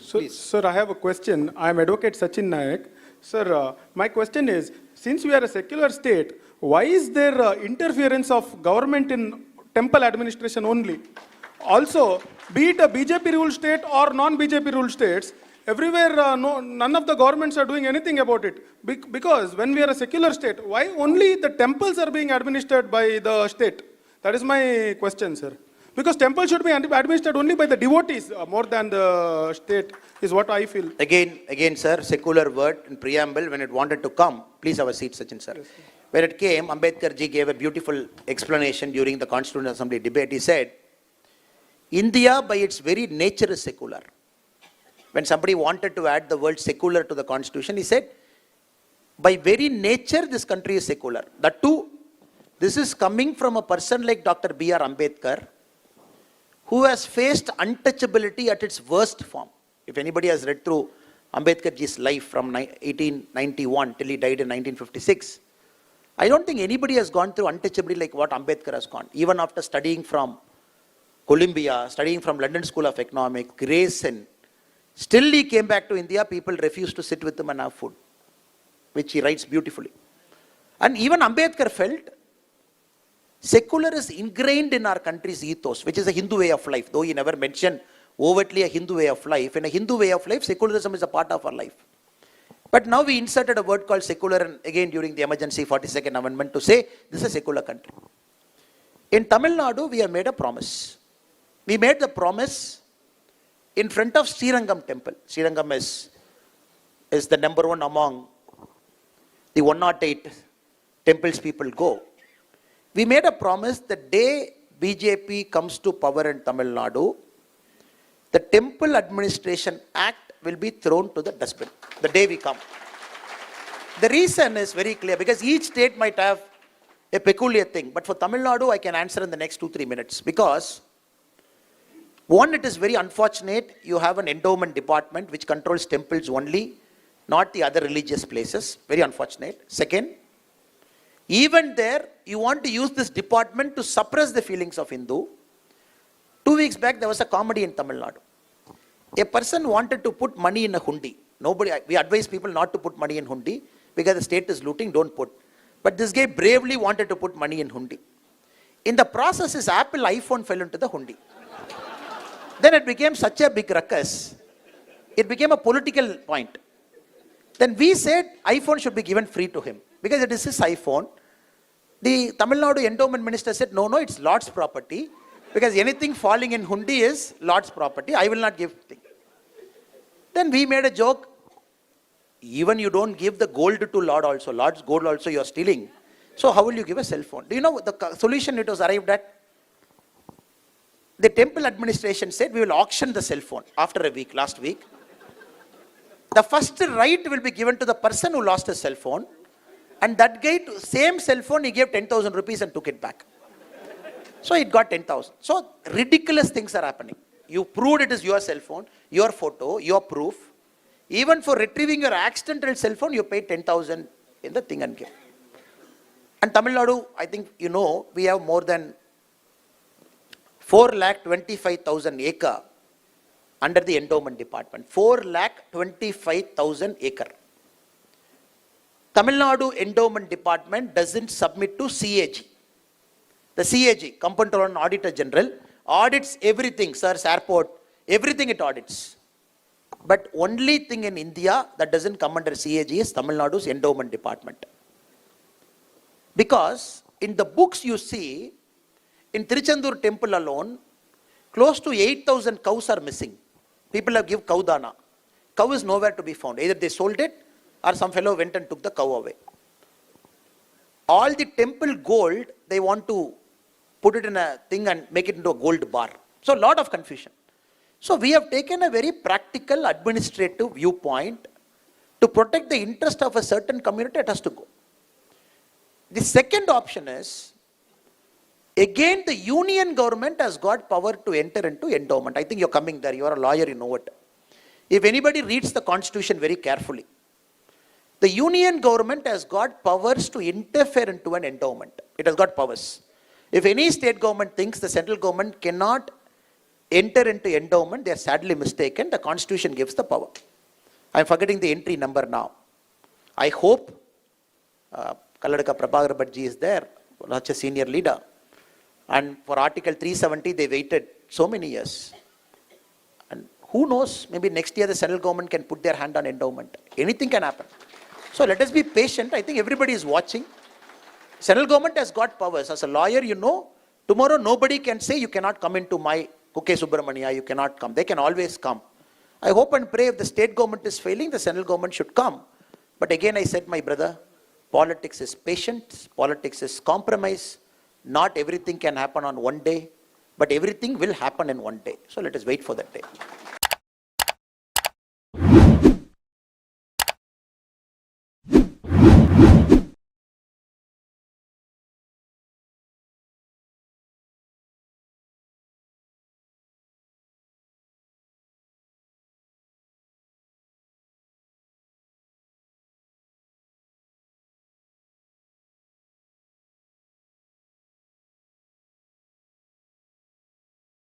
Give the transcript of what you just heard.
So, Please. sir, I have a question. I am Advocate Sachin Nayak. Sir, my question is, since we are a secular state, why is there interference of government in temple administration only? Also, be it a BJP ruled state or non-BJP ruled states, everywhere none of the governments are doing anything about it. Because when we are a secular state, why only the temples are being administered by the state? That is my question, sir. Because temple should be administered only by the devotees more than the state is what I feel. Again, sir, secular word in preamble, when it wanted to come, please have a seat, Sachin, sir. Yes, sir. When it came, Ambedkar ji gave a beautiful explanation during the Constituent Assembly debate. He said, India by its very nature is secular. When somebody wanted to add the word secular to the Constitution, he said, by very nature this country is secular. That too, this is coming from a person like Dr. B.R. Ambedkar, who has faced untouchability at its worst form. If anybody has read through Ambedkar ji's life from 1891 till he died in 1956, I don't think anybody has gone through untouchability like what Ambedkar has gone. Even after studying from Columbia, studying from London School of Economics, Grayson, still he came back to India, people refused to sit with him and have food, which he writes beautifully. And even Ambedkar felt secular is ingrained in our country's ethos, which is a Hindu way of life. Though he never mentioned overtly a Hindu way of life, in a Hindu way of life, secularism is a part of our life. But now we inserted a word called secular, and again during the emergency 42nd amendment to say this is a secular country. In Tamil Nadu, we have made a promise. We made the promise in front of Srirangam temple. Srirangam is the number one among the 108 temples people go. We made a promise the day BJP comes to power in Tamil Nadu, the Temple Administration Act will be thrown to the dustbin the day we come. The reason is very clear, because each state might have a peculiar thing, but for Tamil Nadu I can answer in the next 2-3 minutes. Because one, it is very unfortunate you have an endowment department which controls temples only, not the other religious places. Very unfortunate. Second, even there, you want to use this department to suppress the feelings of Hindu. 2 weeks back, there was a comedy in Tamil Nadu. A person wanted to put money in a hundi. We advise people not to put money in hundi because the state is looting, don't put. But this guy bravely wanted to put money in hundi. In the process, his Apple iPhone fell into the hundi. Then it became such a big ruckus. It became a political point. Then we said iPhone should be given free to him, because it is his iPhone. The Tamil Nadu endowment minister said, no, it's Lord's property, because anything falling in hundi is Lord's property. I will not give thing. Then we made a joke. Even you don't give the gold to Lord also. Lord's gold also you are stealing. So how will you give a cell phone? Do you know the solution it was arrived at? The temple administration said we will auction the cell phone after a week, last week. The first right will be given to the person who lost his cell phone. And that guy, same cell phone, he gave 10,000 rupees and took it back. So it got 10,000. So ridiculous things are happening. You proved it is your cell phone, your photo, your proof. Even for retrieving your accidental cell phone, you paid 10,000 in the thing and give. And Tamil Nadu, I think you know, we have more than 4,25,000 acre under the endowment department. 4,25,000 acre. Tamil Nadu endowment department doesn't submit to CAG. The CAG, Comptroller and Auditor General, audits everything, SARS airport, everything it audits. But only thing in India that doesn't come under CAG is Tamil Nadu's endowment department. Because in the books you see, in Tiruchendur temple alone, close to 8,000 cows are missing. People have given cow dana. Cow is nowhere to be found. Either they sold it or some fellow went and took the cow away. All the temple gold, they want to put it in a thing and make it into a gold bar. So a lot of confusion. So we have taken a very practical administrative viewpoint to protect the interest of a certain community. It has to go. The second option is, again, the union government has got power to enter into endowment. I think you're coming there. You are a lawyer, you know it. If anybody reads the constitution very carefully, the union government has got powers to interfere into an endowment. It has got powers. If any state government thinks the central government cannot enter into endowment, they are sadly mistaken. The constitution gives the power. I am forgetting the entry number now. I hope Kalladaka Prabhakar Bhattji is there, such a senior leader. And for Article 370, they waited so many years. And who knows, maybe next year the central government can put their hand on endowment. Anything can happen. So let us be patient. I think everybody is watching. Central government has got powers. As a lawyer, you know, tomorrow nobody can say you cannot come into my Kuke Subramania, you cannot come. They can always come. I hope and pray if the state government is failing, the central government should come. But again, I said, my brother, politics is patience, politics is compromise. Not everything can happen on one day, but everything will happen in one day. So let us wait for that day.